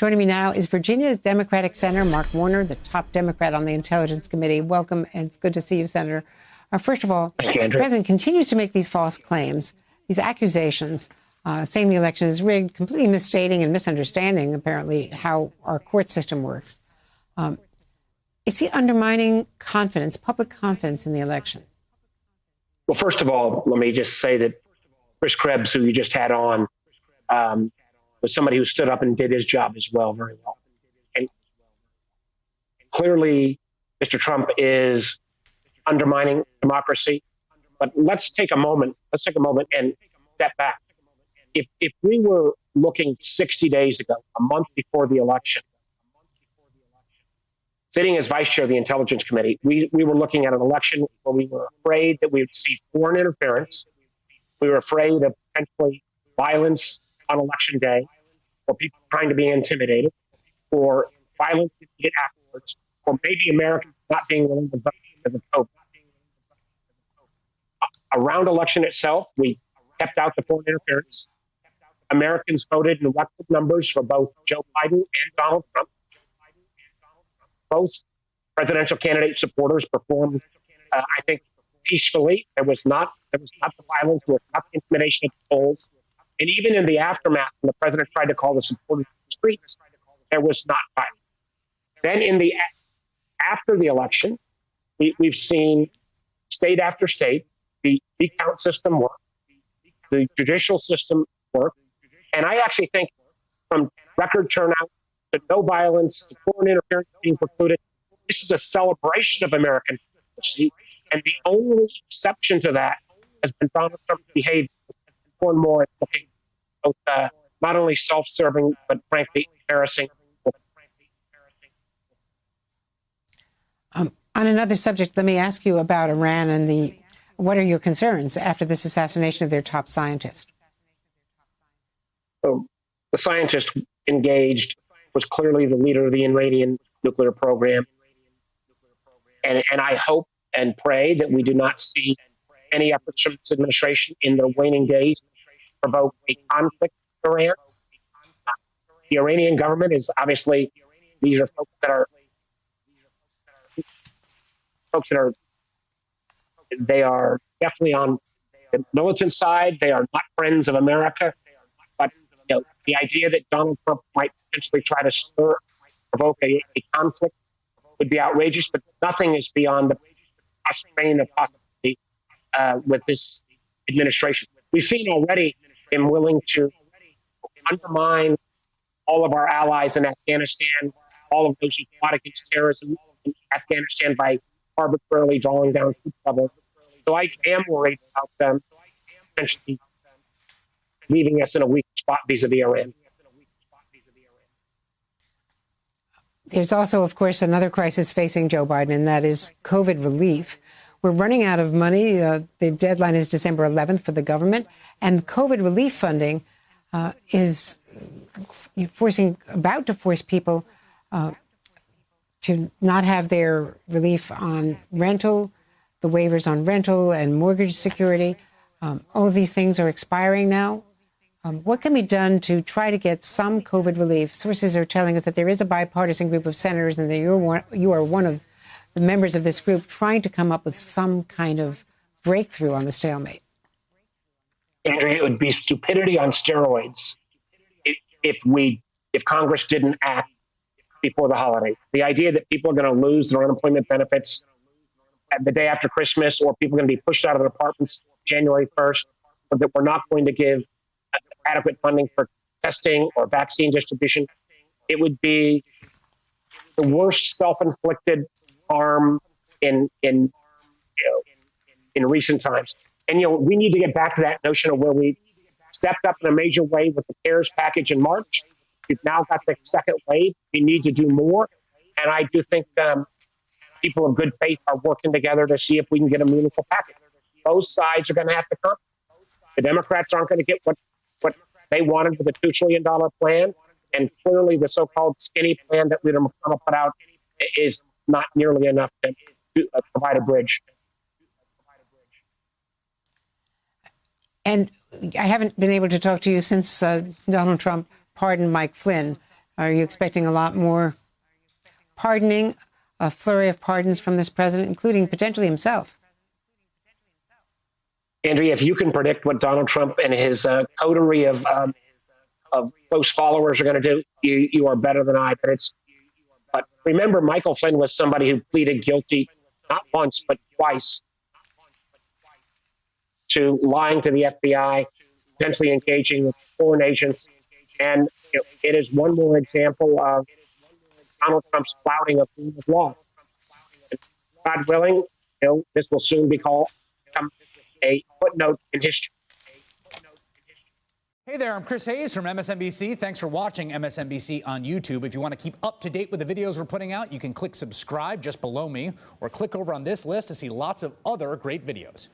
Joining me now is Virginia Democratic Senator Mark Warner, the top Democrat on the Intelligence Committee. Welcome, and it's good to see you, Senator. First of all, the president continues to make these false claims, these accusations, saying the election is rigged, completely misstating and misunderstanding, apparently, how our court system works. Is he undermining confidence, public confidence in the election? Well, first of all, let me just say that Chris Krebs, who you just had on, was somebody who stood up and did his job as well, very well. And clearly, Mr. Trump is undermining democracy. But let's take a moment and step back. If we were looking 60 days ago, a month before the election, sitting as vice chair of the Intelligence Committee, we were looking at an election where we were afraid that we would see foreign interference. We were afraid of potentially violence on election day, or people trying to be intimidated, or violence afterwards, or maybe Americans not being willing to vote because of COVID. Around election itself, we kept out the foreign interference. Americans voted in record numbers for both Joe Biden and Donald Trump. Both presidential candidate supporters performed, I think, peacefully. There was not the violence, there was not the intimidation at the polls. And even in the aftermath, when the president tried to call the supporters to the streets, there was not violence. Then after the election, we've seen state after state, the recount system work, the judicial system work. And I actually think from record turnout to no violence, to foreign interference being precluded, this is a celebration of American democracy. And the only exception to that has been Donald Trump's behavior more and more looking both not only self-serving, but frankly embarrassing. On another subject, let me ask you about Iran and what are your concerns after this assassination of their top scientist? The scientist engaged was clearly the leader of the Iranian nuclear program. And I hope and pray that we do not see any efforts from this administration in the waning days to provoke a conflict with Iran. The Iranian government is obviously, these are folks that they are definitely on the militant side. They are not friends of America. But the idea that Donald Trump might potentially try to provoke a conflict would be outrageous, but nothing is beyond the strain of possibility with this administration. We've seen already him willing to undermine all of our allies in Afghanistan, all of those who fought against terrorism in Afghanistan by arbitrarily drawing down troop levels. So I am worried about them potentially leaving us in a weak spot vis-a-vis Iran. There's also, of course, another crisis facing Joe Biden, and that is COVID relief. We're running out of money. The deadline is December 11th for the government, and COVID relief funding is about to force people to not have their relief on rental, the waivers on rental and mortgage security. All of these things are expiring now. What can be done to try to get some COVID relief? Sources are telling us that there is a bipartisan group of senators and that you are one of the members of this group trying to come up with some kind of breakthrough on the stalemate. Andrea, it would be stupidity on steroids if Congress didn't act before the holiday. The idea that people are going to lose their unemployment benefits at the day after Christmas, or people are going to be pushed out of their apartments January 1st, or that we're not going to give adequate funding for testing or vaccine distribution, it would be the worst self-inflicted harm in recent times. And we need to get back to that notion of where we stepped up in a major way with the CARES package in March. We've now got the second wave. We need to do more, and I do think people of good faith are working together to see if we can get a meaningful package. Both sides are going to have to come. The Democrats aren't going to get what they wanted with a $2 trillion plan. And clearly the so-called skinny plan that Leader McConnell put out is not nearly enough to provide a bridge. And I haven't been able to talk to you since Donald Trump pardoned Mike Flynn. Are you expecting a lot more pardoning, a flurry of pardons from this president, including potentially himself? Andrea, if you can predict what Donald Trump and his coterie of close followers are going to do, you are better than I. But remember, Michael Flynn was somebody who pleaded guilty not once but twice to lying to the FBI, potentially engaging with foreign agents, and it is one more example of Donald Trump's flouting of the rule of law. And God willing, this will soon become a footnote in history. Hey there, I'm Chris Hayes from MSNBC. Thanks for watching MSNBC on YouTube. If you want to keep up to date with the videos we're putting out, you can click subscribe just below me or click over on this list to see lots of other great videos.